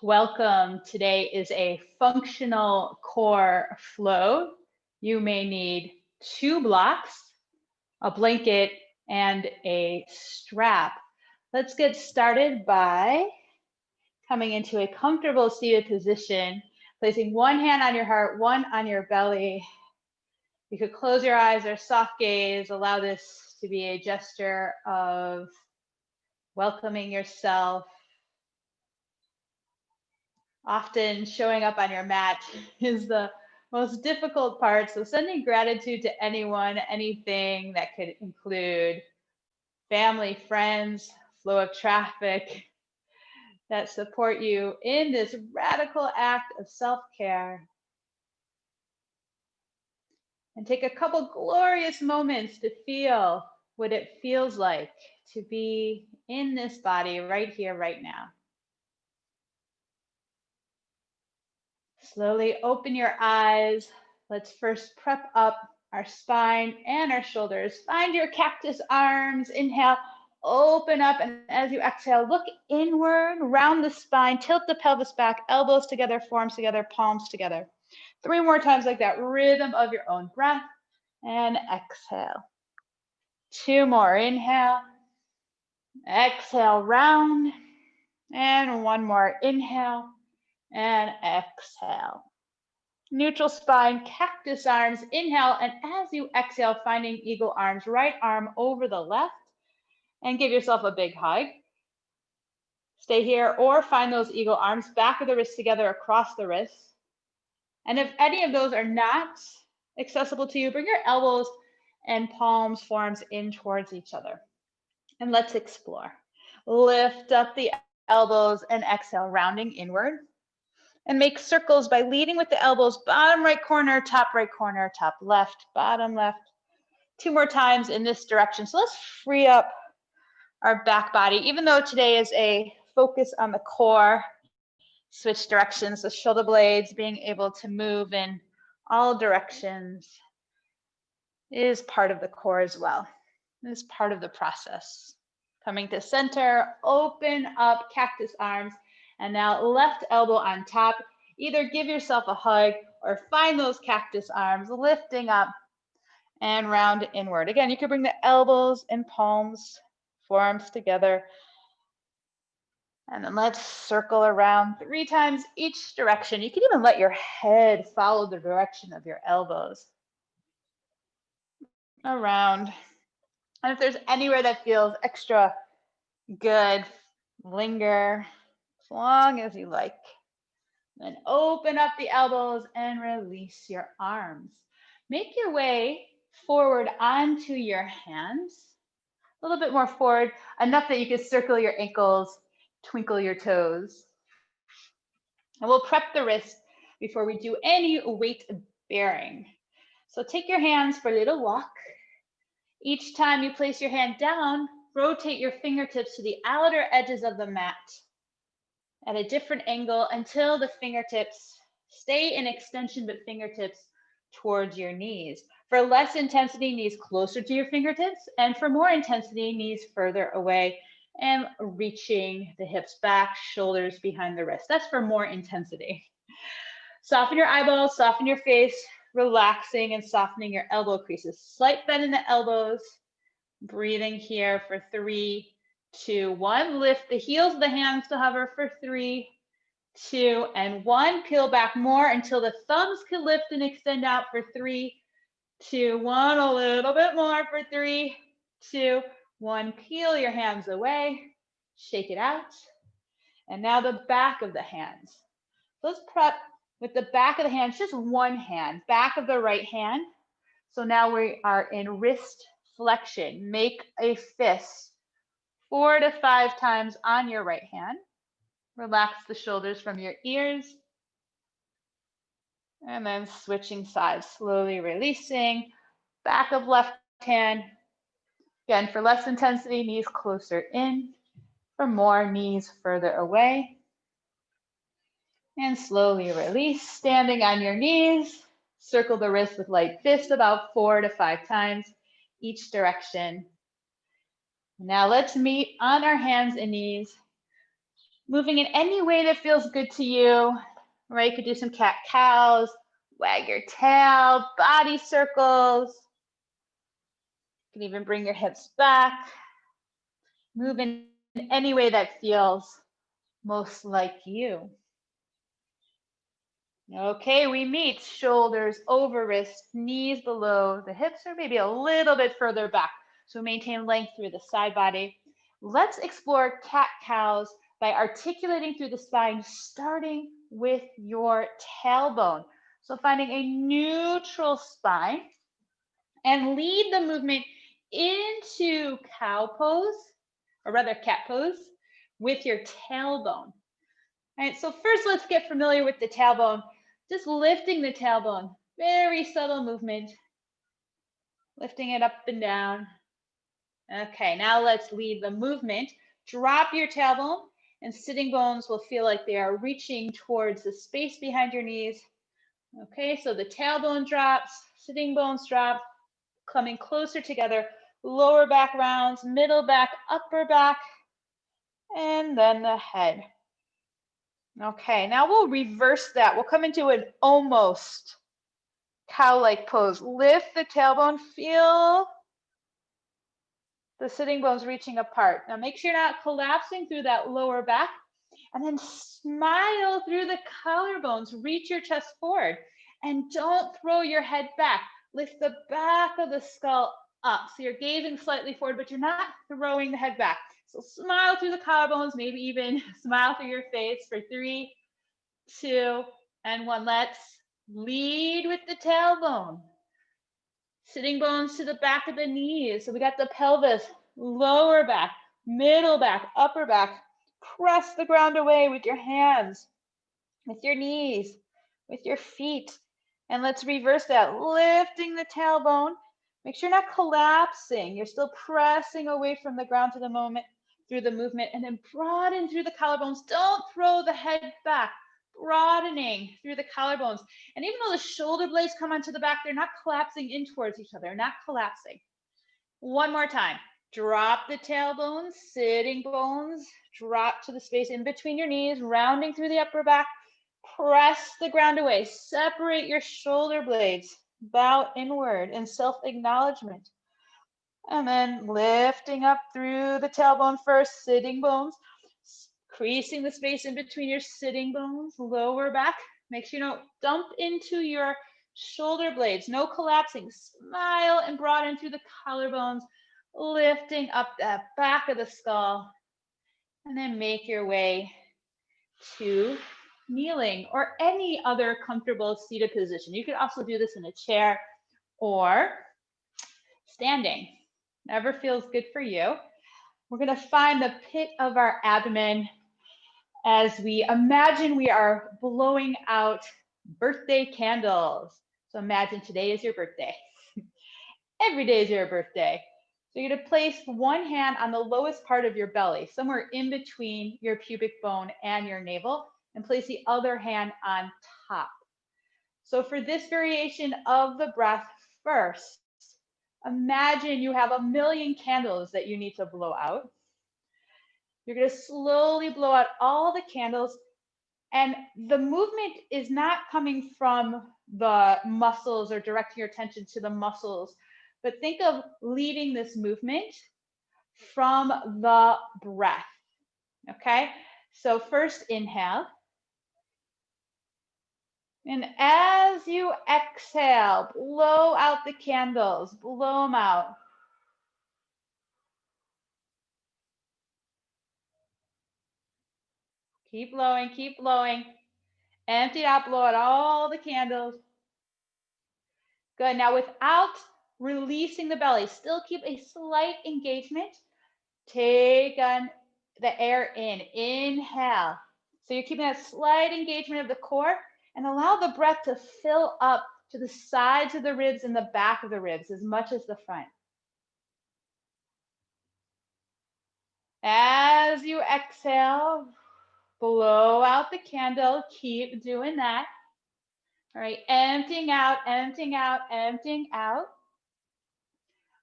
Welcome. Today is a functional core flow. You may need 2 blocks, a blanket, and a strap. Let's get started by coming into a comfortable seated position, placing one hand on your heart, one on your belly. You could close your eyes or soft gaze. Allow this to be a gesture of welcoming yourself. Often showing up on your mat is the most difficult part. So sending gratitude to anyone, anything that could include family, friends, flow of traffic that support you in this radical act of self-care. And take a couple glorious moments to feel what it feels like to be in this body right here, right now. Slowly open your eyes. Let's first prep up our spine and our shoulders. Find your cactus arms. Inhale, open up. And as you exhale, look inward, round the spine, tilt the pelvis back, elbows together, forearms together, palms together. 3 more times like that, rhythm of your own breath. And exhale. 2 more, inhale. Exhale, round. And 1 more, inhale. And exhale. Neutral spine, cactus arms, inhale, and as you exhale, finding eagle arms, right arm over the left, and give yourself a big hug. Stay here or find those eagle arms, back of the wrists together across the wrists. And if any of those are not accessible to you, bring your elbows and palms, forearms in towards each other. And let's explore. Lift up the elbows and exhale, rounding inward. And make circles by leading with the elbows, bottom right corner, top left, bottom left. 2 more times in this direction. So let's free up our back body. Even though today is a focus on the core, switch directions, the shoulder blades being able to move in all directions is part of the core as well. It is part of the process. Coming to center, open up cactus arms. And now left elbow on top. Either give yourself a hug or find those cactus arms, lifting up and round inward. Again, you can bring the elbows and palms, forearms together. And then let's circle around 3 times each direction. You can even let your head follow the direction of your elbows. Around. And if there's anywhere that feels extra good, linger as long as you like. Then open up the elbows and release your arms. Make your way forward onto your hands. A little bit more forward, enough that you can circle your ankles, twinkle your toes. And we'll prep the wrist before we do any weight bearing. So take your hands for a little walk. Each time you place your hand down, rotate your fingertips to the outer edges of the mat at a different angle until the fingertips stay in extension, but fingertips towards your knees. For less intensity, knees closer to your fingertips, and for more intensity, knees further away and reaching the hips back, shoulders behind the wrist. That's for more intensity. Soften your eyeballs, soften your face, relaxing and softening your elbow creases. Slight bend in the elbows, breathing here for 3, 2, 1. Lift the heels of the hands to hover for 3, 2, and 1. Peel back more until the thumbs can lift and extend out for 3, 2, 1. A little bit more for 3, 2, 1. Peel your hands away. Shake it out. And now the back of the hands. Let's prep with the back of the hands, just one hand, back of the right hand. So now we are in wrist flexion. Make a fist 4 to 5 times on your right hand. Relax the shoulders from your ears. And then switching sides, slowly releasing. Back of left hand. Again, for less intensity, knees closer in. For more, knees further away. And slowly release, standing on your knees. Circle the wrist with light fists about 4 to 5 times each direction. Now let's meet on our hands and knees. Moving in any way that feels good to you, right? You could do some cat-cows, wag your tail, body circles. You can even bring your hips back. Move in any way that feels most like you. Okay, we meet shoulders over wrists, knees below the hips, or maybe a little bit further back. So maintain length through the side body. Let's explore cat-cows by articulating through the spine, starting with your tailbone. So finding a neutral spine and lead the movement into cow pose, or rather cat pose, with your tailbone. All right, so first let's get familiar with the tailbone. Just lifting the tailbone, very subtle movement, lifting it up and down. Okay, now let's lead the movement. Drop your tailbone and sitting bones will feel like they are reaching towards the space behind your knees. Okay, so the tailbone drops, sitting bones drop, coming closer together, lower back rounds, middle back, upper back, and then the head. Okay, now we'll reverse that. We'll come into an almost cow-like pose. Lift the tailbone, feel the sitting bones reaching apart. Now make sure you're not collapsing through that lower back, and then smile through the collarbones. Reach your chest forward, and don't throw your head back. Lift the back of the skull up. So you're gazing slightly forward, but you're not throwing the head back. So smile through the collarbones, maybe even smile through your face for 3, 2, and 1. Let's lead with the tailbone. Sitting bones to the back of the knees. So we got the pelvis, lower back, middle back, upper back. Press the ground away with your hands, with your knees, with your feet. And let's reverse that, lifting the tailbone. Make sure you're not collapsing. You're still pressing away from the ground to the moment, through the movement, and then broaden through the collarbones. Don't throw the head back. Broadening through the collarbones. And even though the shoulder blades come onto the back, they're not collapsing in towards each other, not collapsing. One more time. Drop the tailbones, sitting bones, drop to the space in between your knees, rounding through the upper back. Press the ground away. Separate your shoulder blades. Bow inward in self-acknowledgement. And then lifting up through the tailbone first, sitting bones. Creasing the space in between your sitting bones, lower back. Make sure you don't dump into your shoulder blades. No collapsing. Smile and broaden through the collarbones, lifting up that back of the skull. And then make your way to kneeling or any other comfortable seated position. You could also do this in a chair or standing. Whatever feels good for you. We're going to find the pit of our abdomen as we imagine we are blowing out birthday candles. So imagine today is your birthday. Every day is your birthday. So you're going to place one hand on the lowest part of your belly, somewhere in between your pubic bone and your navel, and place the other hand on top. So for this variation of the breath, first, imagine you have 1,000,000 candles that you need to blow out. You're going to slowly blow out all the candles, and the movement is not coming from the muscles or directing your attention to the muscles, but think of leading this movement from the breath. Okay, so first inhale. And as you exhale, blow out the candles, blow them out. Keep blowing, keep blowing. Empty out, blow out all the candles. Good, now without releasing the belly, still keep a slight engagement. Take on the air in, inhale. So you're keeping that slight engagement of the core and allow the breath to fill up to the sides of the ribs and the back of the ribs as much as the front. As you exhale, blow out the candle. Keep doing that. All right, emptying out, emptying out, emptying out.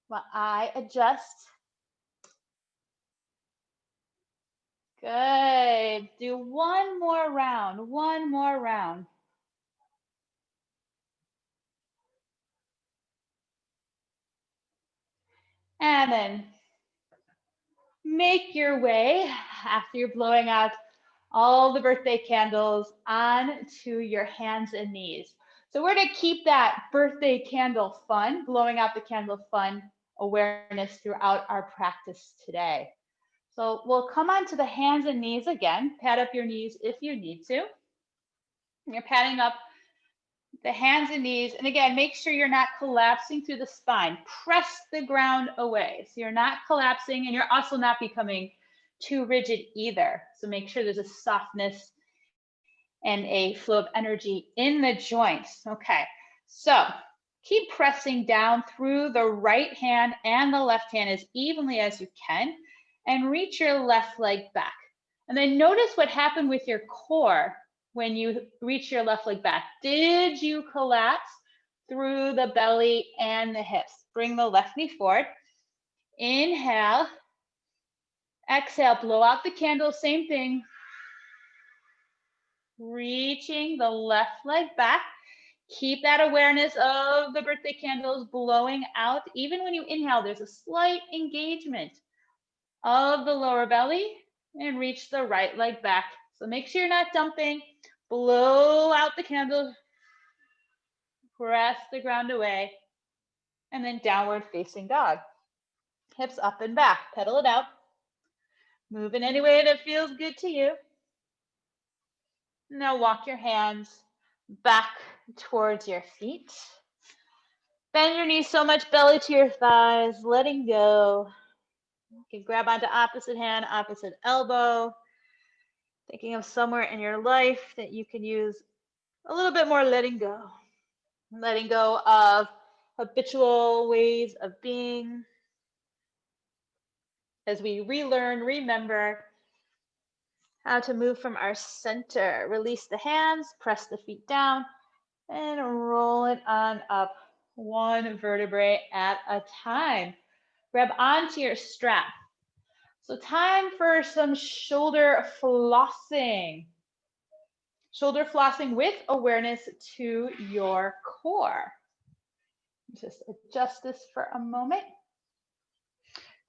While I adjust. Good. Do one more round, one more round. And then make your way, after you're blowing out all the birthday candles, onto your hands and knees. So we're going to keep that birthday candle fun, blowing out the candle fun awareness throughout our practice today. So we'll come onto the hands and knees again. Pat up your knees if you need to. You're patting up the hands and knees. And again, make sure you're not collapsing through the spine. Press the ground away. So you're not collapsing and you're also not becoming too rigid either. So make sure there's a softness and a flow of energy in the joints. Okay, so keep pressing down through the right hand and the left hand as evenly as you can, and reach your left leg back. And then notice what happened with your core when you reach your left leg back. Did you collapse through the belly and the hips? Bring the left knee forward. Inhale. Exhale, blow out the candle, same thing. Reaching the left leg back. Keep that awareness of the birthday candles blowing out. Even when you inhale, there's a slight engagement of the lower belly, and reach the right leg back. So make sure you're not dumping. Blow out the candle. Press the ground away. And then downward facing dog. Hips up and back. Pedal it out. Move in any way that feels good to you. Now walk your hands back towards your feet. Bend your knees so much, belly to your thighs, letting go. You can grab onto opposite hand, opposite elbow. Thinking of somewhere in your life that you can use a little bit more letting go. Letting go of habitual ways of being as we relearn, remember how to move from our center. Release the hands, press the feet down, and roll it on up, one vertebrae at a time. Grab onto your strap. So time for some shoulder flossing. Shoulder flossing with awareness to your core. Just adjust this for a moment.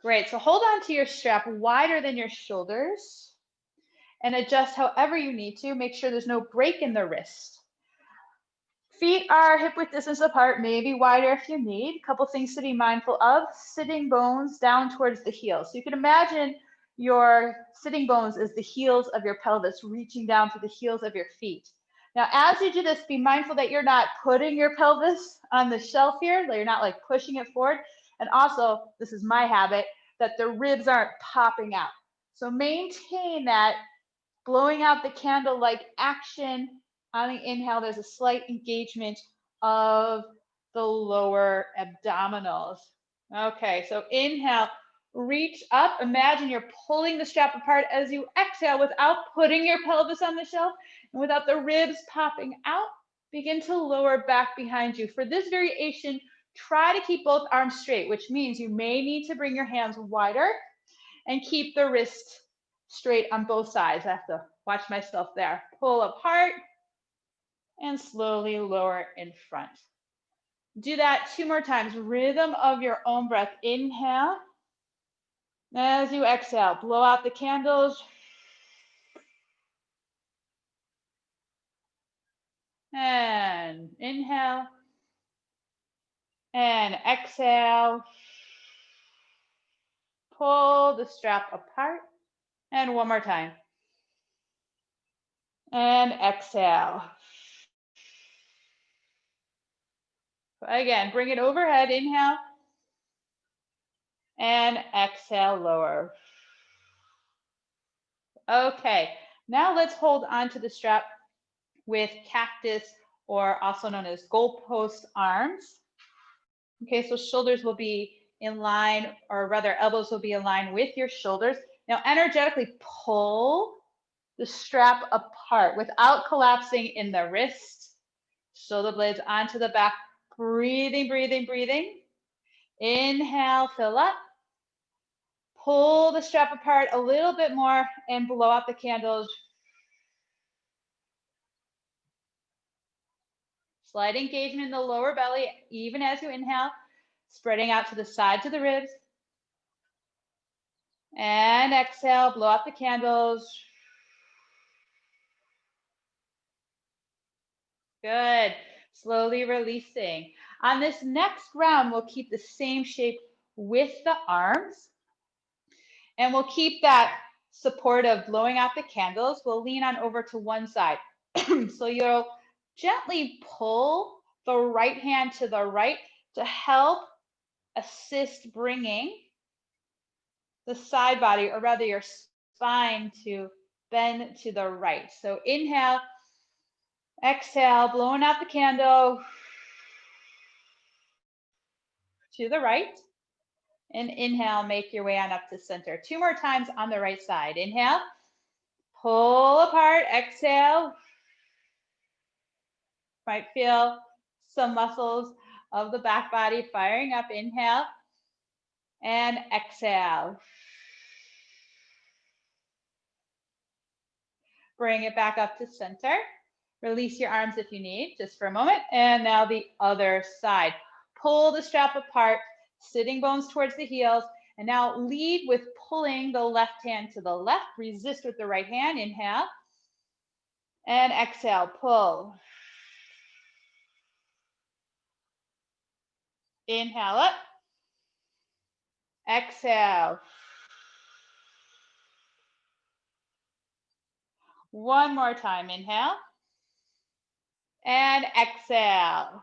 Great, so hold on to your strap wider than your shoulders and adjust however you need to. Make sure there's no break in the wrist. Feet are hip width distance apart, maybe wider if you need. A couple things to be mindful of. Sitting bones down towards the heels. So you can imagine your sitting bones as the heels of your pelvis, reaching down to the heels of your feet. Now, as you do this, be mindful that you're not putting your pelvis on the shelf here, that you're not like pushing it forward. And also, this is my habit, that the ribs aren't popping out. So maintain that blowing out the candle-like action. On the inhale, there's a slight engagement of the lower abdominals. Okay, so inhale, reach up. Imagine you're pulling the strap apart as you exhale without putting your pelvis on the shelf and without the ribs popping out. Begin to lower back behind you. For this variation, try to keep both arms straight, which means you may need to bring your hands wider and keep the wrist straight on both sides. I have to watch myself there. Pull apart and slowly lower in front. Do that 2 more times. Rhythm of your own breath. Inhale. As you exhale, blow out the candles. And inhale. And exhale. Pull the strap apart. And one more time. And exhale. Again, bring it overhead. Inhale. And exhale, lower. Okay, now let's hold on to the strap with cactus, or also known as goalpost arms. Okay, so shoulders will be in line, or rather elbows will be in line with your shoulders. Now energetically pull the strap apart without collapsing in the wrist. Shoulder blades onto the back. Breathing, breathing, breathing. Inhale, fill up. Pull the strap apart a little bit more and blow out the candles. Slight engagement in the lower belly, even as you inhale, spreading out to the sides of the ribs. And exhale, blow out the candles. Good. Slowly releasing. On this next round, we'll keep the same shape with the arms. And we'll keep that support of blowing out the candles. We'll lean on over to one side. So you'll gently pull the right hand to the right to help assist bringing the side body, or rather your spine, to bend to the right. So inhale, exhale, blowing out the candle to the right. And inhale, make your way on up to center. 2 more times on the right side. Inhale, pull apart, exhale. Might feel some muscles of the back body firing up. Inhale and exhale. Bring it back up to center. Release your arms if you need, just for a moment. And now the other side. Pull the strap apart, sitting bones towards the heels. And now lead with pulling the left hand to the left. Resist with the right hand. Inhale and exhale. Pull. Inhale up. Exhale. One more time. Inhale and exhale.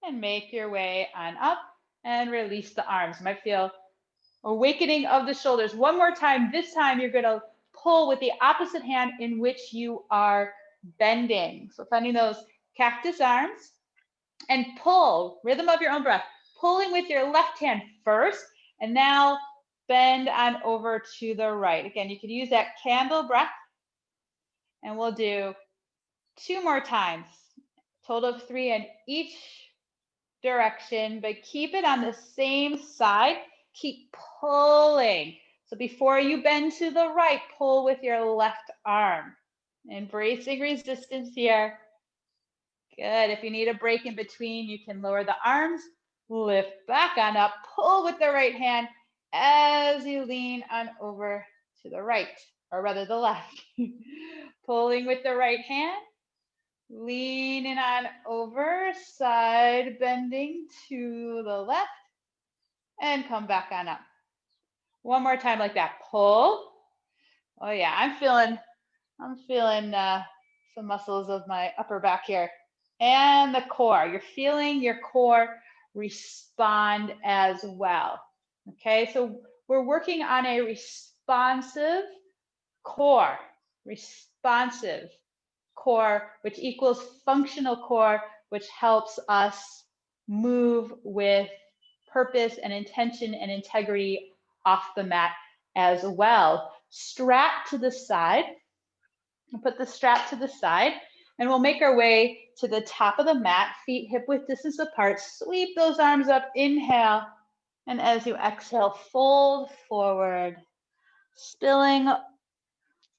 And make your way on up and release the arms. You might feel awakening of the shoulders. One more time. This time you're going to pull with the opposite hand in which you are bending. So finding those cactus arms and pull, rhythm of your own breath, pulling with your left hand first, and now bend on over to the right. Again, you can use that candle breath, and we'll do 2 more times, total of 3 in each direction, but keep it on the same side. Keep pulling. So before you bend to the right, pull with your left arm. Embracing resistance here. Good. If you need a break in between, you can lower the arms, lift back on up, pull with the right hand as you lean on over to the right, or rather the left. Pulling with the right hand, leaning on over, side bending to the left, and come back on up. One more time like that. Pull. Oh yeah, I'm feeling some muscles of my upper back here. And the core. You're feeling your core respond as well. Okay, so we're working on a responsive core. Responsive core, which equals functional core, which helps us move with purpose and intention and integrity off the mat as well. Strap to the side. We'll put the strap to the side, and we'll make our way to the top of the mat, feet hip width distance apart. Sweep those arms up, inhale, and as you exhale, fold forward, spilling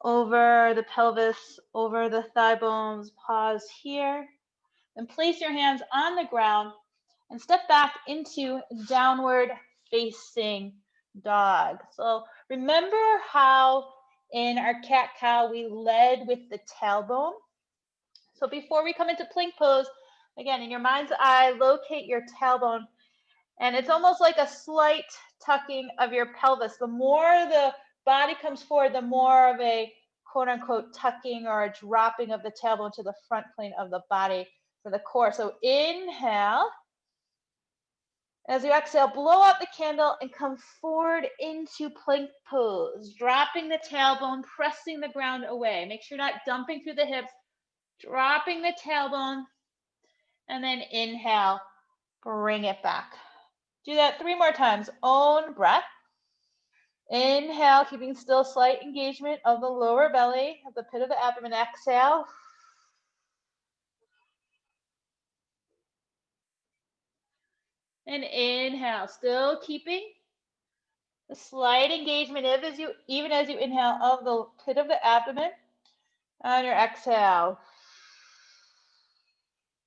over the pelvis, over the thigh bones. Pause here, then place your hands on the ground and step back into downward facing dog. So remember how in our cat-cow we led with the tailbone? So before we come into plank pose, again, in your mind's eye, locate your tailbone, and it's almost like a slight tucking of your pelvis. The more the body comes forward, the more of a quote unquote tucking or a dropping of the tailbone to the front plane of the body for the core. So inhale. As you exhale, blow out the candle and come forward into plank pose, dropping the tailbone, pressing the ground away. Make sure you're not dumping through the hips, dropping the tailbone, and then inhale, bring it back. Do that 3 more times. Own breath. Inhale, keeping still, slight engagement of the lower belly, of the pit of the abdomen. Exhale. And inhale, still keeping a slight engagement even as you inhale of the pit of the abdomen. On your exhale.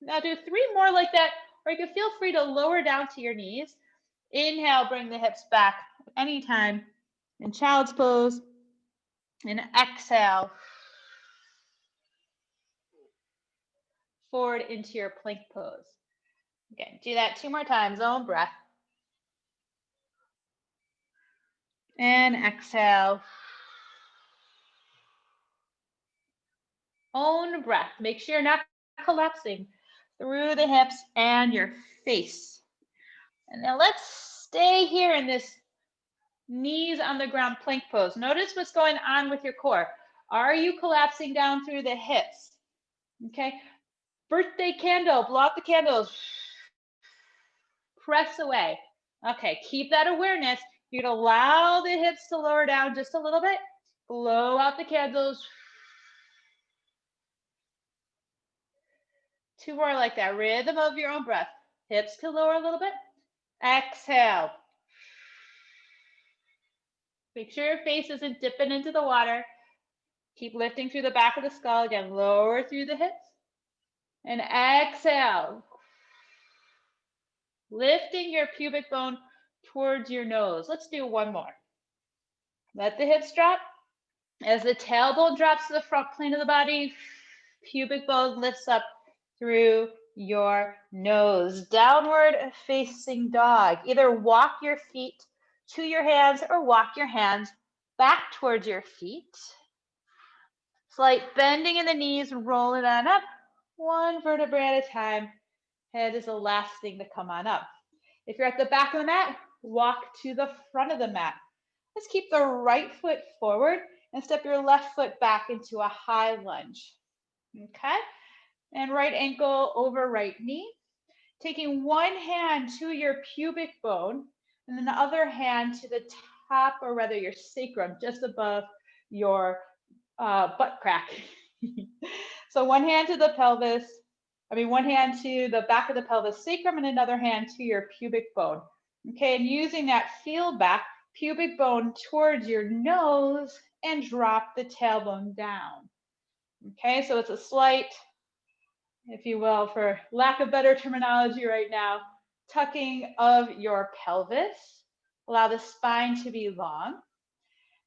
Now do 3 more like that, or you can feel free to lower down to your knees. Inhale, bring the hips back anytime in child's pose. And exhale, forward into your plank pose. Again, do that 2 more times, own breath. And exhale. Own breath. Make sure you're not collapsing through the hips and your face. And now let's stay here in this knees on the ground plank pose. Notice what's going on with your core. Are you collapsing down through the hips? Okay. Birthday candle, blow out the candles. Press away. Okay, keep that awareness. You're going to allow the hips to lower down just a little bit. Blow out the candles. 2 more like that. Rhythm of your own breath. Hips to lower a little bit. Exhale. Make sure your face isn't dipping into the water. Keep lifting through the back of the skull. Again, lower through the hips. And exhale. Lifting your pubic bone towards your nose. Let's do 1 more. Let the hips drop. As the tailbone drops to the front plane of the body, pubic bone lifts up through your nose. Downward facing dog. Either walk your feet to your hands or walk your hands back towards your feet. Slight bending in the knees, roll it on up. 1 vertebrae at a time. Head is the last thing to come on up. If you're at the back of the mat, walk to the front of the mat. Let's keep the right foot forward and step your left foot back into a high lunge. Okay? And right ankle over right knee. Taking 1 hand to your pubic bone and then the other hand to the top, or rather your sacrum, just above your butt crack. So 1 hand to the pelvis, 1 hand to the back of the pelvis sacrum and another hand to your pubic bone. Okay, and using that feel back, pubic bone towards your nose and drop the tailbone down. Okay, so it's a slight, if you will, for lack of better terminology right now, tucking of your pelvis. Allow the spine to be long.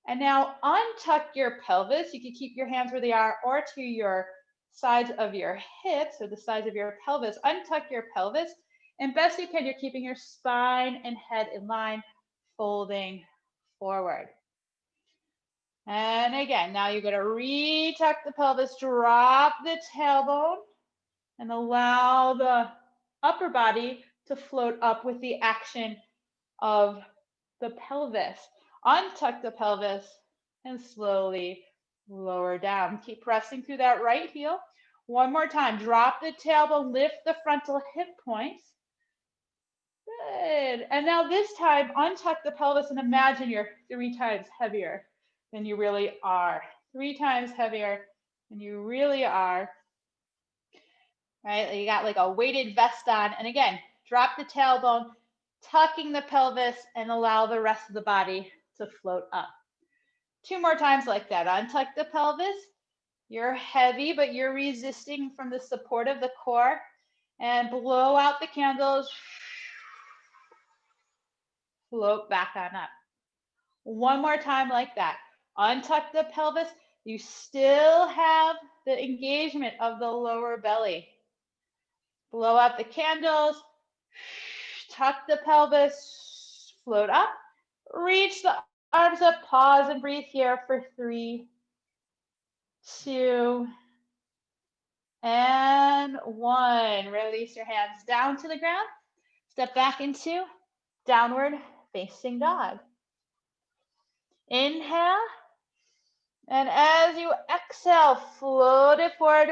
And now untuck your pelvis. You can keep your hands where they are or to your sides of your hips or the sides of your pelvis. Untuck your pelvis. And best you can, you're keeping your spine and head in line, folding forward. And again, now you're going to retuck the pelvis, drop the tailbone, and allow the upper body to float up with the action of the pelvis. Untuck the pelvis and slowly lower down. Keep pressing through that right heel. 1 more time. Drop the tailbone, lift the frontal hip points. Good. And now this time, untuck the pelvis and imagine you're 3 times heavier than you really are. 3 times heavier than you really are. Right? You got like a weighted vest on. And again, drop the tailbone, tucking the pelvis, and allow the rest of the body to float up. 2 more times like that. Untuck the pelvis. You're heavy, but you're resisting from the support of the core. And blow out the candles. Float back on up. 1 more time like that. Untuck the pelvis. You still have the engagement of the lower belly. Blow out the candles. Tuck the pelvis. Float up. Reach the arms up. Pause and breathe here for 3, 2, and 1. Release your hands down to the ground. Step back into downward facing dog. Inhale. And as you exhale, float it forward.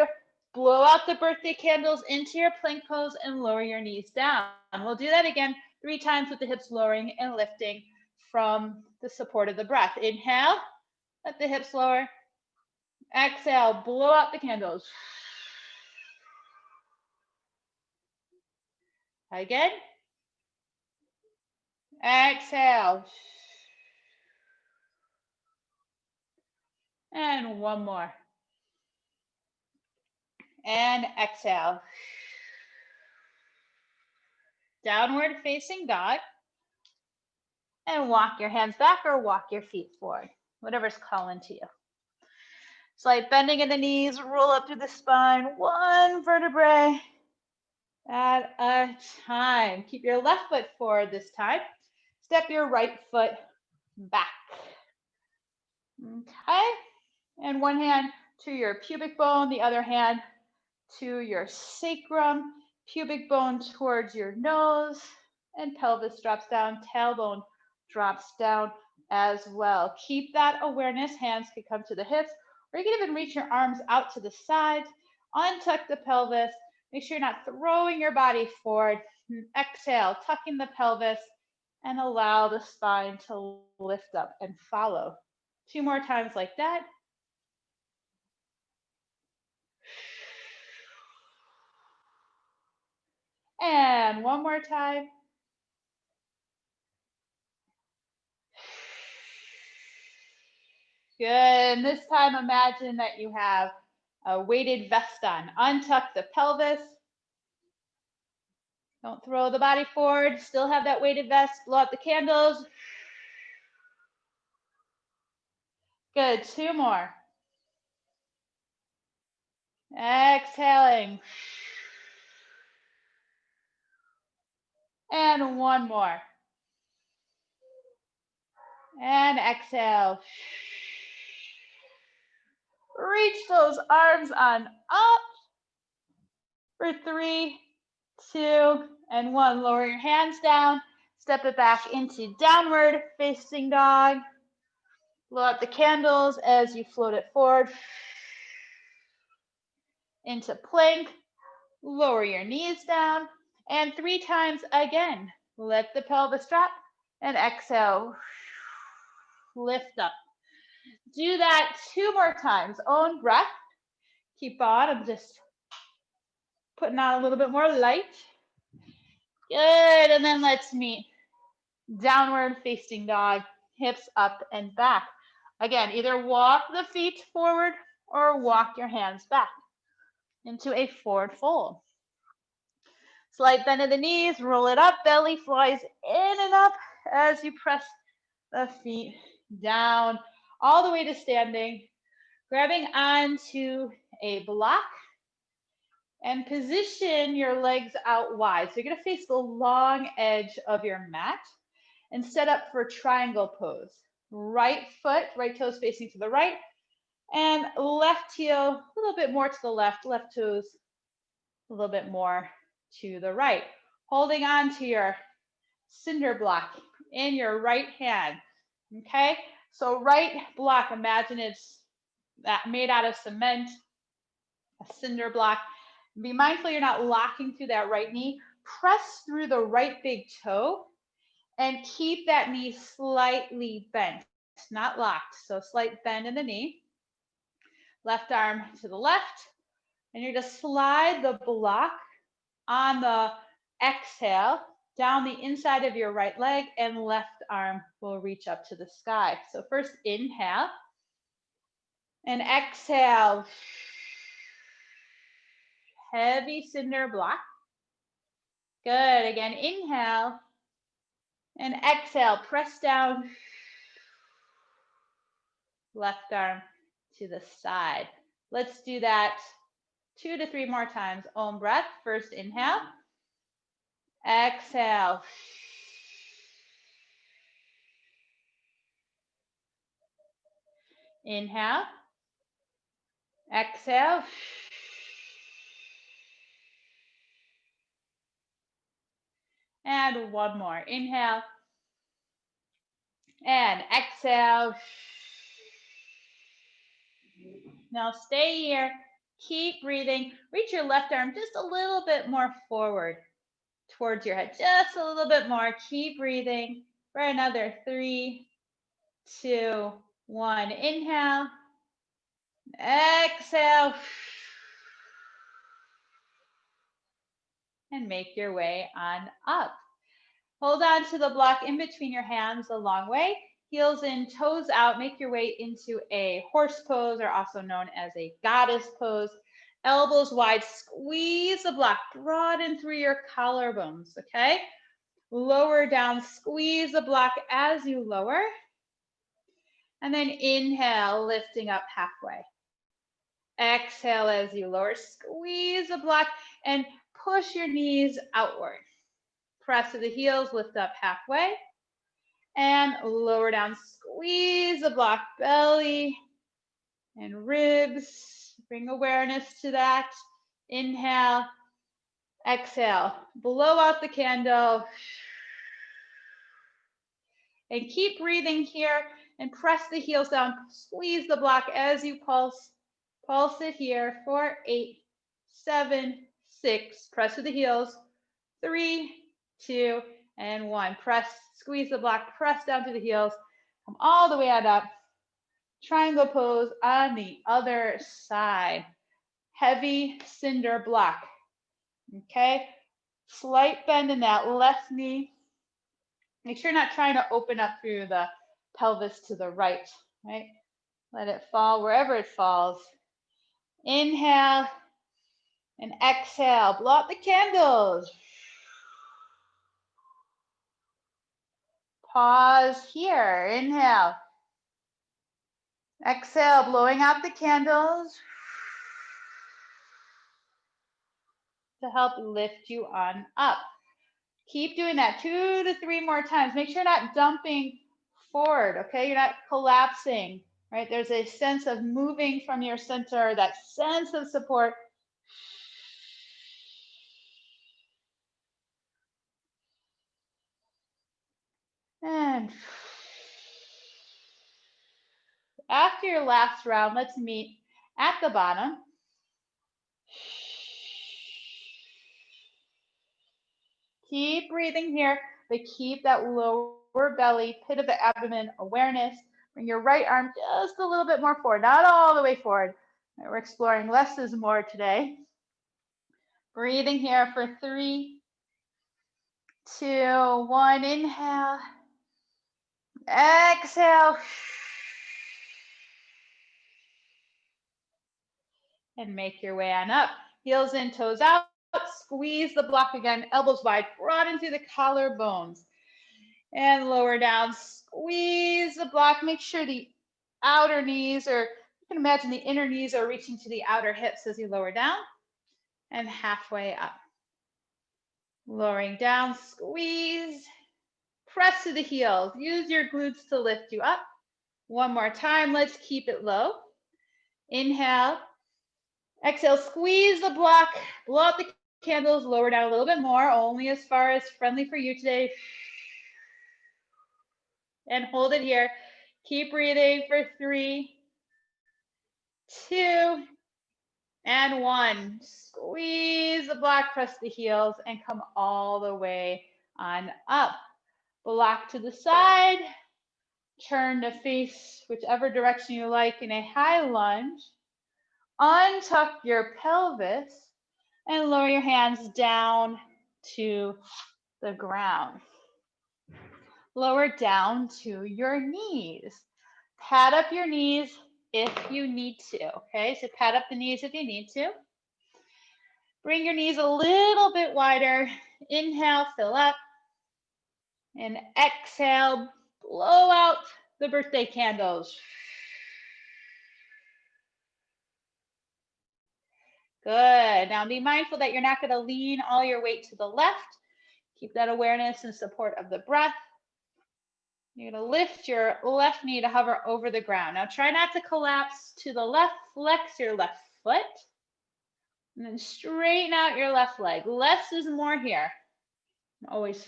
Blow out the birthday candles into your plank pose and lower your knees down. We'll do that again 3 times with the hips lowering and lifting from the support of the breath. Inhale, let the hips lower. Exhale, blow out the candles. Again. Exhale. And one more. And exhale. Downward facing dog. And walk your hands back or walk your feet forward, whatever's calling to you. Slight bending in the knees, roll up through the spine, one vertebrae at a time. Keep your left foot forward this time. Step your right foot back. Okay, and one hand to your pubic bone, the other hand to your sacrum, pubic bone towards your nose, and pelvis drops down, tailbone drops down as well. Keep that awareness. Hands can come to the hips, or you can even reach your arms out to the sides. Untuck the pelvis. Make sure you're not throwing your body forward. Exhale, tucking the pelvis, and allow the spine to lift up and follow. 2 more times like that. And one more time. Good. And this time, imagine that you have a weighted vest on. Untuck the pelvis. Don't throw the body forward. Still have that weighted vest. Blow out the candles. Good. 2 more. Exhaling. And 1 more. And exhale. Reach those arms on up for 3, 2, and 1. Lower your hands down. Step it back into downward facing dog. Blow out the candles as you float it forward into plank. Lower your knees down. And 3 times again. Let the pelvis drop and exhale. Lift up. Do that 2 more times. Own breath. Keep on. I'm just putting on a little bit more light. Good. And then let's meet downward facing dog, hips up and back. Again, either walk the feet forward or walk your hands back into a forward fold. Slight bend of the knees, roll it up, belly flies in and up as you press the feet down all the way to standing, grabbing onto a block and position your legs out wide. So you're going to face the long edge of your mat and set up for triangle pose. Right foot, right toes facing to the right, and left heel a little bit more to the left toes a little bit more to the right. Holding on to your cinder block in your right hand. Okay, so right block, imagine it's made out of cement, a cinder block. Be mindful you're not locking through that right knee. Press through the right big toe and keep that knee slightly bent, not locked. So slight bend in the knee. Left arm to the left. And you're going to slide the block on the exhale down the inside of your right leg, and left arm will reach up to the sky. So first inhale and exhale. Heavy cinder block. Good. Again, inhale and exhale. Press down. Left arm to the side. Let's do that 2 to 3 more times. Own breath. First inhale. Exhale. Inhale. Exhale. And 1 more. Inhale. And exhale. Now stay here. Keep breathing. Reach your left arm just a little bit more forward towards your head. Just a little bit more. Keep breathing for another 3, 2, 1. Inhale. Exhale. And make your way on up. Hold on to the block in between your hands a long way. Heels in, toes out. Make your way into a horse pose, or also known as a goddess pose. Elbows wide, squeeze the block, broaden through your collarbones, okay? Lower down, squeeze the block as you lower. And then inhale, lifting up halfway. Exhale as you lower, squeeze the block and push your knees outward. Press to the heels, lift up halfway. And lower down, squeeze the block, belly and ribs. Bring awareness to that. Inhale, exhale, blow out the candle. And keep breathing here and press the heels down. Squeeze the block as you pulse. Pulse it here for 8, 7, 6. Press with the heels. 3, 2, and 1. Press, squeeze the block, press down to the heels. Come all the way out up. Triangle pose on the other side. Heavy cinder block. Okay? Slight bend in that left knee. Make sure you're not trying to open up through the pelvis to the right, right? Let it fall wherever it falls. Inhale and exhale. Blow out the candles. Pause here. Inhale. Exhale, blowing out the candles to help lift you on up. Keep doing that 2 to 3 more times. Make sure you're not dumping forward, okay? You're not collapsing, right? There's a sense of moving from your center, that sense of support. And after your last round, let's meet at the bottom. Keep breathing here, but keep that lower belly, pit of the abdomen awareness. Bring your right arm just a little bit more forward, not all the way forward. We're exploring less is more today. Breathing here for 3, 2, 1. Inhale. Exhale. And make your way on up. Heels in, toes out. Squeeze the block again. Elbows wide. Broaden through the collarbones. And lower down. Squeeze the block. Make sure the outer knees, or you can imagine the inner knees, are reaching to the outer hips as you lower down. And halfway up. Lowering down. Squeeze. Press to the heels. Use your glutes to lift you up. One more time. Let's keep it low. Inhale. Exhale, squeeze the block, blow out the candles, lower down a little bit more, only as far as friendly for you today. And hold it here. Keep breathing for 3, 2, and 1. Squeeze the block, press the heels, and come all the way on up. Block to the side. Turn to face whichever direction you like in a high lunge. Untuck your pelvis and lower your hands down to the ground. Lower down to your knees. Pat up your knees if you need to, okay? So pat up the knees if you need to. Bring your knees a little bit wider. Inhale, fill up. And exhale, blow out the birthday candles. Good. Now be mindful that you're not going to lean all your weight to the left. Keep that awareness and support of the breath. You're going to lift your left knee to hover over the ground. Now try not to collapse to the left. Flex your left foot. And then straighten out your left leg. Less is more here. I'm always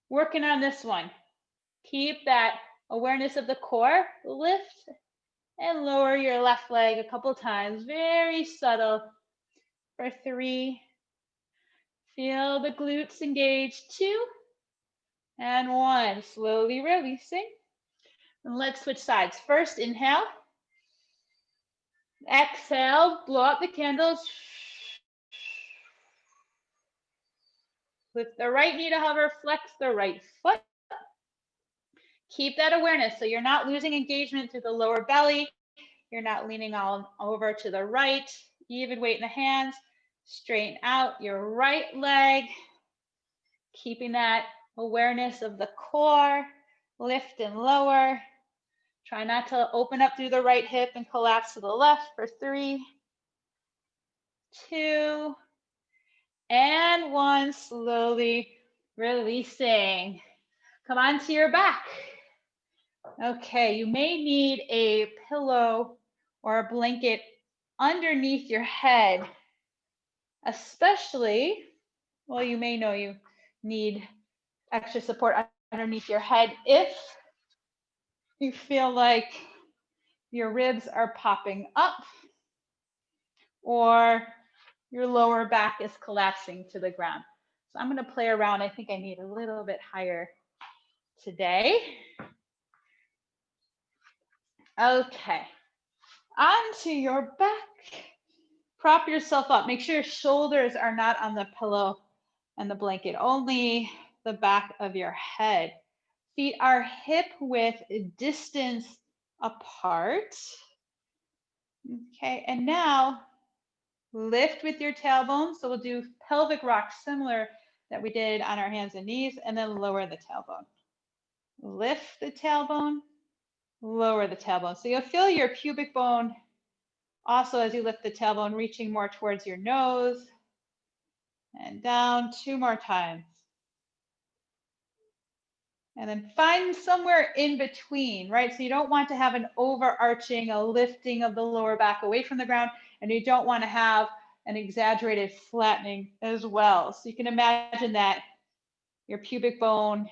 working on this one. Keep that awareness of the core. Lift and lower your left leg a couple times. Very subtle. For 3. Feel the glutes engage. 2. And 1. Slowly releasing. And let's switch sides. First, inhale. Exhale. Blow out the candles. Lift the right knee to hover, flex the right foot. Keep that awareness so you're not losing engagement through the lower belly. You're not leaning all over to the right. Even weight in the hands. Straighten out your right leg. Keeping that awareness of the core. Lift and lower. Try not to open up through the right hip and collapse to the left for 3, 2, and 1. Slowly releasing. Come onto your back. Okay, you may need a pillow or a blanket underneath your head, especially, well, you may know you need extra support underneath your head if you feel like your ribs are popping up or your lower back is collapsing to the ground. So I'm going to play around. I think I need a little bit higher today. Okay, onto your back. Prop yourself up. Make sure your shoulders are not on the pillow and the blanket, only the back of your head. Feet are hip width distance apart. Okay, and now lift with your tailbone. So we'll do pelvic rocks similar that we did on our hands and knees, and then lower the tailbone. Lift the tailbone, lower the tailbone. So you'll feel your pubic bone also as you lift the tailbone, reaching more towards your nose. And down 2 more times. And then find somewhere in between, right? So you don't want to have an overarching, a lifting of the lower back away from the ground, and you don't want to have an exaggerated flattening as well. So you can imagine that your pubic bone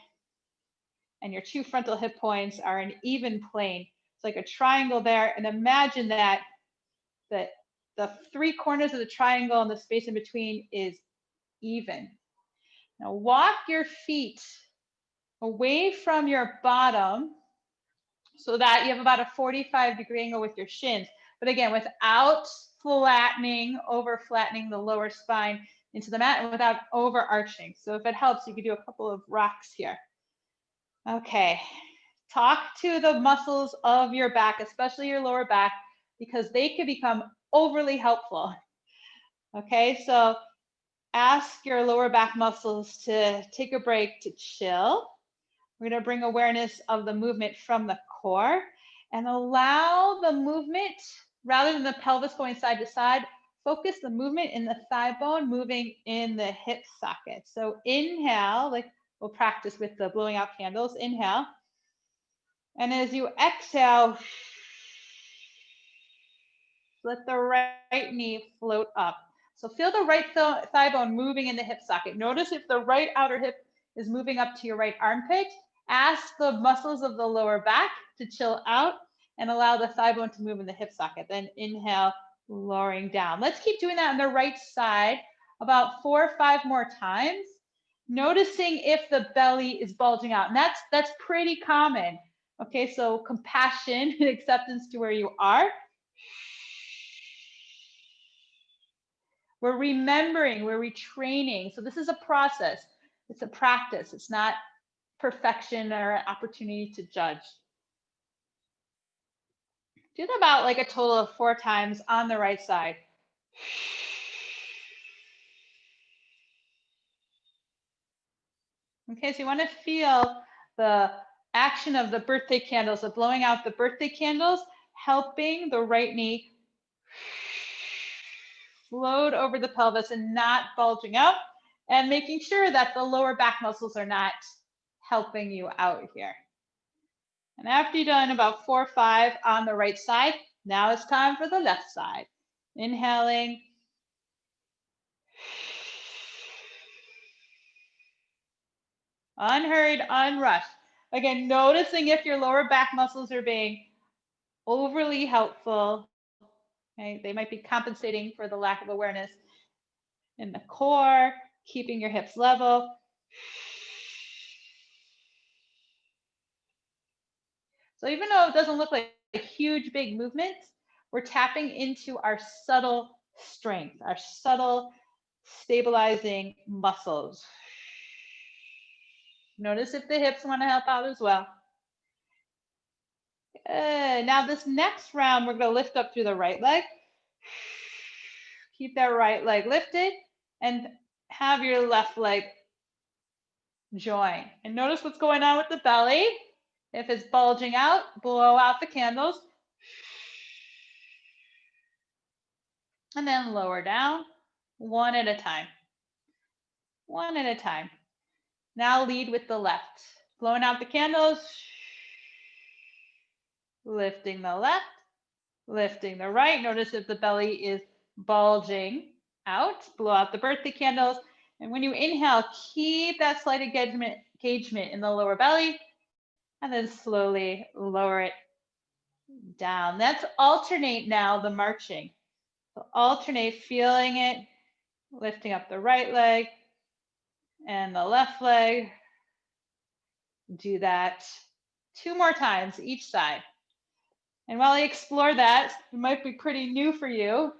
and your 2 frontal hip points are an even plane. It's like a triangle there, and imagine that the 3 corners of the triangle and the space in between is even. Now walk your feet away from your bottom so that you have about a 45-degree angle with your shins. But again, without over flattening the lower spine into the mat and without overarching. So if it helps, you could do a couple of rocks here. Okay, talk to the muscles of your back, especially your lower back, because they can become overly helpful. Okay, so ask your lower back muscles to take a break to chill. We're going to bring awareness of the movement from the core and allow the movement, rather than the pelvis going side to side, focus the movement in the thigh bone moving in the hip socket. So inhale, like we'll practice with the blowing out candles. Inhale. And as you exhale, let the right knee float up. So feel the right thigh bone moving in the hip socket. Notice if the right outer hip is moving up to your right armpit. Ask the muscles of the lower back to chill out and allow the thigh bone to move in the hip socket. Then inhale, lowering down. Let's keep doing that on the right side about 4 or 5 more times, noticing if the belly is bulging out. And that's pretty common. Okay, so compassion and acceptance to where you are. We're remembering, we're retraining. So this is a process. It's a practice. It's not perfection or an opportunity to judge. Do that about like a total of 4 times on the right side. Okay, so you want to feel the action of the birthday candles, of blowing out the birthday candles, helping the right knee float over the pelvis and not bulging out, and making sure that the lower back muscles are not helping you out here. And after you've done about 4 or 5 on the right side, now it's time for the left side. Inhaling. Unhurried, unrushed. Again, noticing if your lower back muscles are being overly helpful. Okay? They might be compensating for the lack of awareness in the core, keeping your hips level. So even though it doesn't look like huge, big movements, we're tapping into our subtle strength, our subtle stabilizing muscles. Notice if the hips want to help out as well. Good. Now this next round, we're going to lift up through the right leg. Keep that right leg lifted and have your left leg join. And notice what's going on with the belly. If it's bulging out, blow out the candles. And then lower down, one at a time. One at a time. Now lead with the left. Blowing out the candles. Lifting the left. Lifting the right. Notice if the belly is bulging out. Blow out the birthday candles. And when you inhale, keep that slight engagement in the lower belly. And then slowly lower it down. Let's alternate now the marching. So alternate feeling it, lifting up the right leg and the left leg. Do that 2 more times each side. And while I explore that, it might be pretty new for you.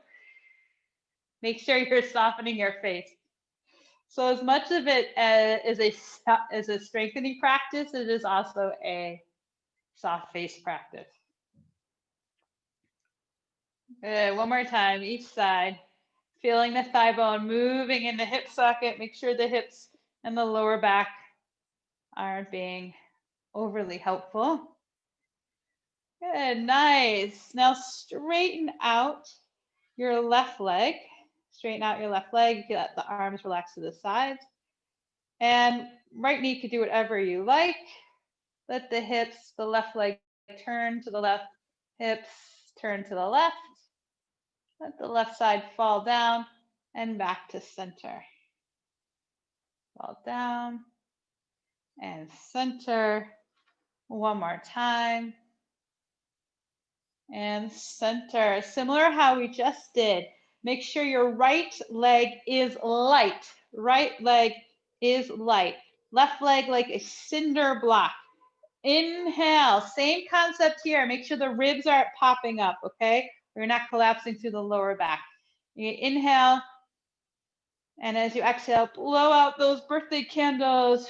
Make sure you're softening your face. So as much of it as a strengthening practice, it is also a soft face practice. Good. One more time, each side. Feeling the thigh bone moving in the hip socket. Make sure the hips and the lower back aren't being overly helpful. Good, nice. Now straighten out your left leg. Straighten out your left leg. You can let the arms relax to the sides. And right knee could do whatever you like. Let the hips, the left leg turn to the left, hips turn to the left. Let the left side fall down and back to center. Fall down and center. One more time. And center. Similar how we just did. Make sure your right leg is light. Right leg is light. Left leg like a cinder block. Inhale. Same concept here. Make sure the ribs aren't popping up, okay? Or you're not collapsing through the lower back. You inhale. And as you exhale, blow out those birthday candles.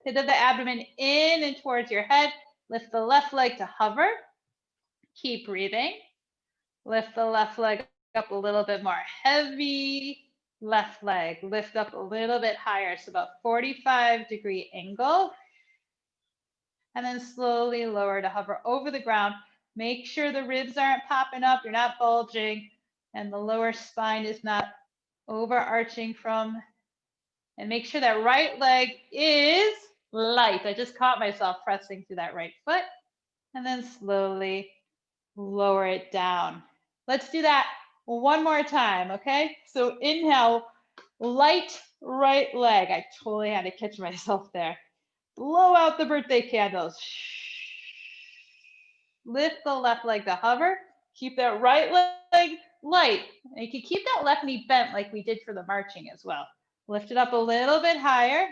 Pit of the abdomen in and towards your head. Lift the left leg to hover. Keep breathing. Lift the left leg up a little bit more heavy. Left leg, lift up a little bit higher. So about 45-degree angle. And then slowly lower to hover over the ground. Make sure the ribs aren't popping up. You're not bulging. And the lower spine is not overarching from. And make sure that right leg is light. I just caught myself pressing through that right foot. And then slowly lower it down. Let's do that one more time, okay? So inhale, light right leg. I totally had to catch myself there. Blow out the birthday candles. Lift the left leg to hover. Keep that right leg light. And you can keep that left knee bent like we did for the marching as well. Lift it up a little bit higher.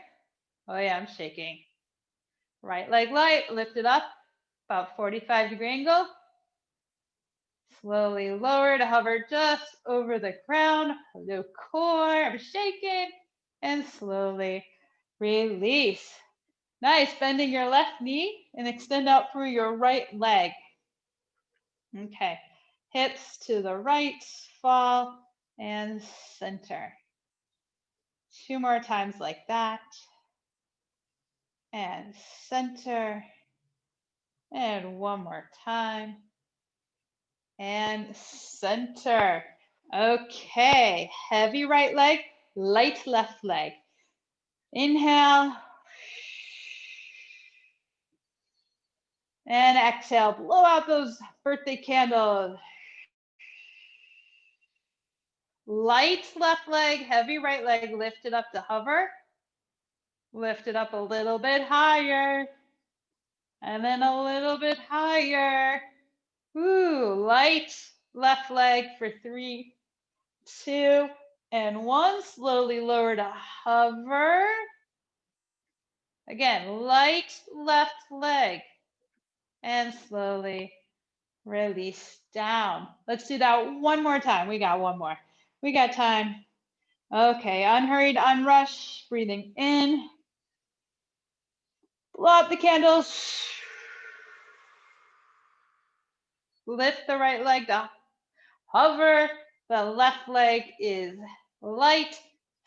Oh yeah, I'm shaking. Right leg light, lift it up, about 45-degree angle. Slowly lower to hover just over the ground, the core, I'm shaking, and slowly release. Nice, bending your left knee and extend out through your right leg. Okay, hips to the right, fall, and center. 2 more times like that. And center. And one more time. And center. Okay, heavy right leg, light left leg. Inhale. And exhale, blow out those birthday candles. Light left leg, heavy right leg, lift it up to hover. Lift it up a little bit higher. And then a little bit higher. Ooh, light left leg for 3, 2, and 1. Slowly lower to hover. Again, light left leg. And slowly release down. Let's do that one more time. We got one more. We got time. Okay, unhurried, unrush. Breathing in. Blow out the candles. Lift the right leg up. Hover. The left leg is light.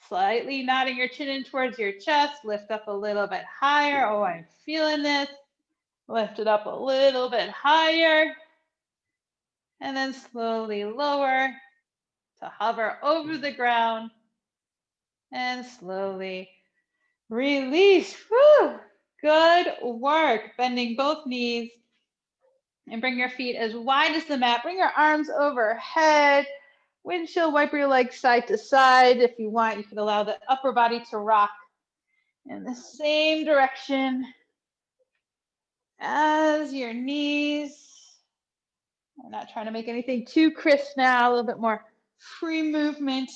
Slightly nodding your chin in towards your chest. Lift up a little bit higher. Oh, I'm feeling this. Lift it up a little bit higher. And then slowly lower to hover over the ground. And slowly release. Woo! Good work. Bending both knees. And bring your feet as wide as the mat. Bring your arms overhead. Windshield wiper your legs side to side. If you want, you can allow the upper body to rock in the same direction as your knees. We're not trying to make anything too crisp now, a little bit more free movement.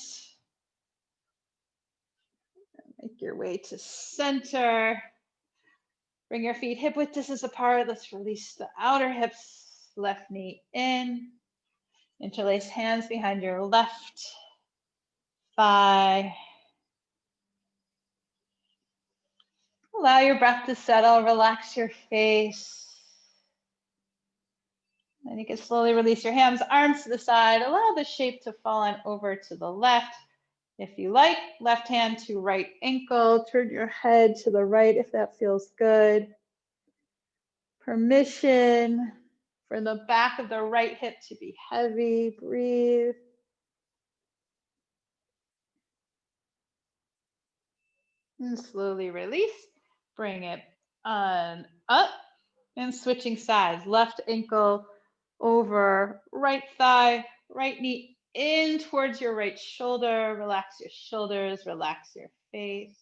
Make your way to center. Bring your feet hip width distance apart. Let's release the outer hips. Left knee in. Interlace hands behind your left thigh. Allow your breath to settle. Relax your face. Then you can slowly release your hands, arms to the side. Allow the shape to fall on over to the left. If you like, left hand to right ankle. Turn your head to the right if that feels good. Permission for the back of the right hip to be heavy. Breathe. And slowly release. Bring it on up and switching sides. Left ankle over right thigh, right knee in towards your right shoulder. Relax your shoulders, relax your face.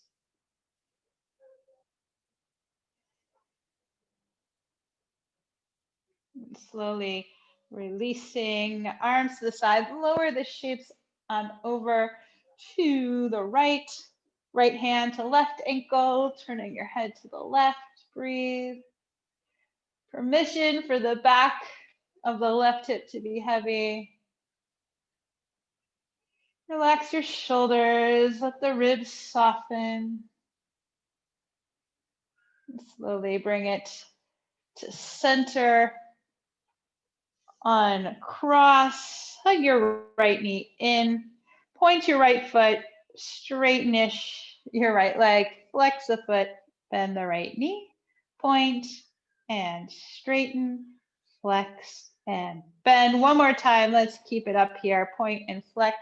And slowly releasing arms to the side. Lower the shapes on over to the right. Right hand to left ankle, turning your head to the left. Breathe. Permission for the back of the left hip to be heavy. Relax your shoulders, let the ribs soften. And slowly bring it to center. Uncross, hug your right knee in. Point your right foot, straighten-ish your right leg. Flex the foot, bend the right knee. Point and straighten, flex and bend. One more time, let's keep it up here. Point and flex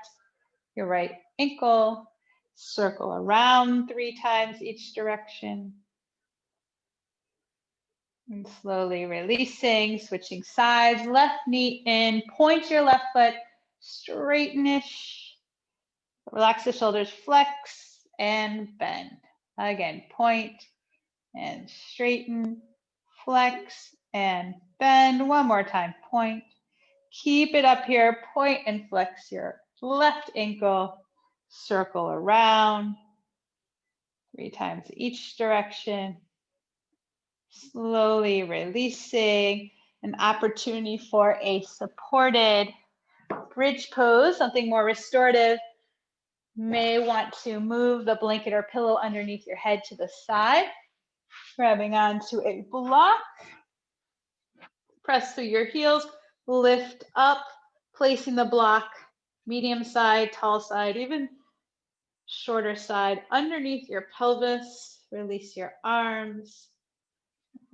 your right ankle. Circle around 3 times each direction. And slowly releasing, switching sides, left knee in, point your left foot, straighten-ish. Relax the shoulders, flex and bend. Again, point and straighten, flex and bend. One more time, point. Keep it up here, point and flex your left ankle, circle around 3 times each direction. Slowly releasing, an opportunity for a supported bridge pose, something more restorative. May want to move the blanket or pillow underneath your head to the side, grabbing onto a block. Press through your heels, lift up, placing the block, medium side, tall side, even shorter side, underneath your pelvis. Release your arms.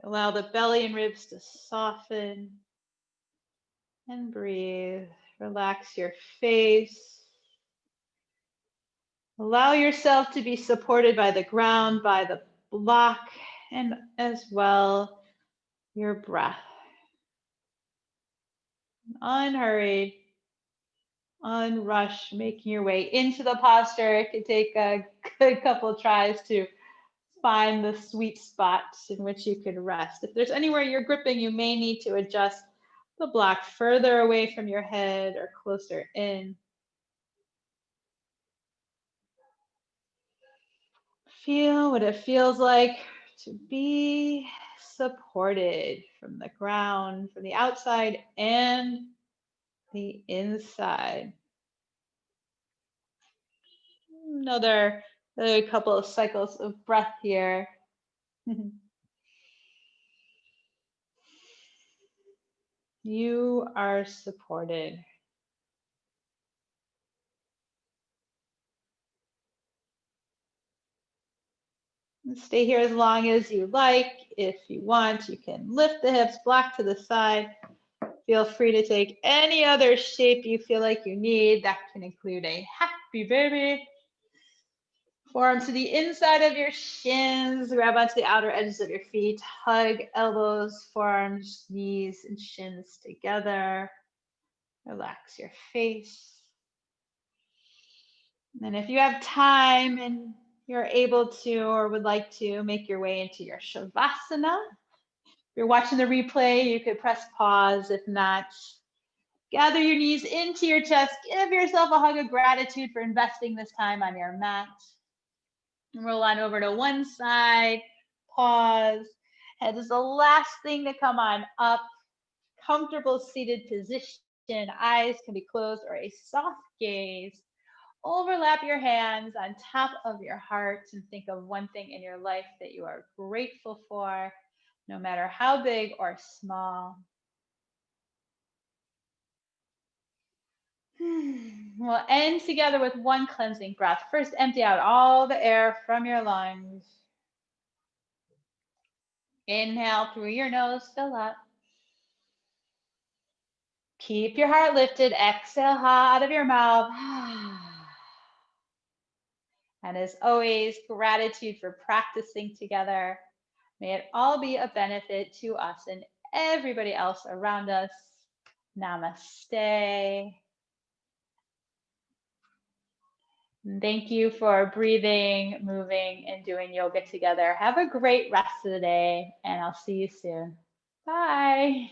Allow the belly and ribs to soften. And breathe. Relax your face. Allow yourself to be supported by the ground, by the block, and as well your breath. Unhurried, unrushed, making your way into the posture. It can take a good couple tries to find the sweet spots in which you can rest. If there's anywhere you're gripping, you may need to adjust the block further away from your head or closer in. Feel what it feels like to be supported from the ground, from the outside and the inside. Another couple of cycles of breath here. You are supported. Stay here as long as you like. If you want, you can lift the hips, block to the side. Feel free to take any other shape you feel like you need. That can include a happy baby. Forearms to the inside of your shins. Grab onto the outer edges of your feet. Hug elbows, forearms, knees, and shins together. Relax your face. And if you have time and you're able to or would like to, make your way into your Shavasana. If you're watching the replay, you could press pause. If not, gather your knees into your chest. Give yourself a hug of gratitude for investing this time on your mat. Roll on over to one side, pause. Head is the last thing to come on up. Comfortable seated position. Eyes can be closed or a soft gaze. Overlap your hands on top of your heart and think of one thing in your life that you are grateful for, no matter how big or small. We'll end together with one cleansing breath. First, empty out all the air from your lungs. Inhale through your nose, fill up. Keep your heart lifted. Exhale out of your mouth. And as always, gratitude for practicing together. May it all be a benefit to us and everybody else around us. Namaste. And thank you for breathing, moving, and doing yoga together. Have a great rest of the day, and I'll see you soon. Bye.